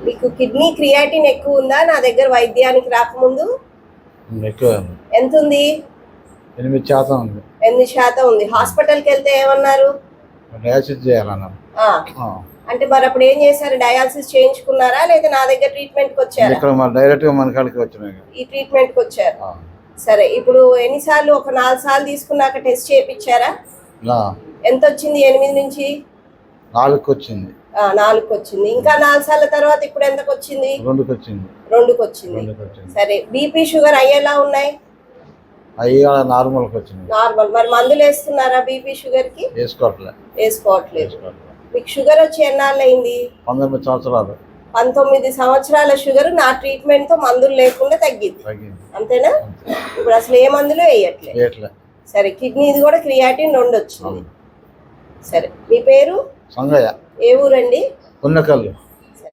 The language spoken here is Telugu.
మీకు కిడ్నీ క్రియాటిన్ ఎక్కువ ఉందా? నా దగ్గర వైద్యానికి రాకముందు ఎక్కువ ఎంత ఉంది? 8% ఉంది. 8% ఉంది. హాస్పిటల్కి వెళ్తే ఏమన్నారు? డయాలసిస్ చేయాలన్నారు. అంటే మరి అప్పుడు ఏం చేశారు? డయాలసిస్ చేయించుకున్నారా లేదా నా దగ్గర ట్రీట్మెంట్కి వచ్చారా? ఇక్కడ డైరెక్ట్ గా మన కాడికి వచ్చినాయి. ఈ ట్రీట్మెంట్కి వచ్చారు. సరే, ఇప్పుడు ఎన్నిసార్లు? ఒక 4 సార్లు తీసుకున్నాక టెస్ట్ చేయించారా? ఎంత వచ్చింది? 8 నుంచి 4కి వచ్చింది. 4కి వచ్చింది. ఇంకా 4 సార్ల తర్వాత ఇప్పుడు ఎంతకు వచ్చింది? 2కి వచ్చింది. 2కి వచ్చింది. సరే, బీపీ షుగర్ అవి ఎలా ఉన్నాయి? అవి నార్మల్కి వచ్చింది. నార్మల్. మరి మందులు వేస్తున్నారా బీపీ షుగర్ కి? వేసుకోవట్లేదు. మీకు షుగర్ వచ్చి ఎన్నాళ్ళు అయింది? 19 సంవత్సరాలు. 19 సంవత్సరాల షుగర్ నా ట్రీట్మెంట్ తో మందులు లేకుండా తగ్గింది, అంతేనా? ఇప్పుడు అసలు ఏ మందులు వేయట్లేదు. సరే, కిడ్నీది కూడా క్రియాటిన్ 2 వచ్చింది. సరే, మీ పేరు? సంగయ్య. ఏ ఊరండి? పున్నకల్లు.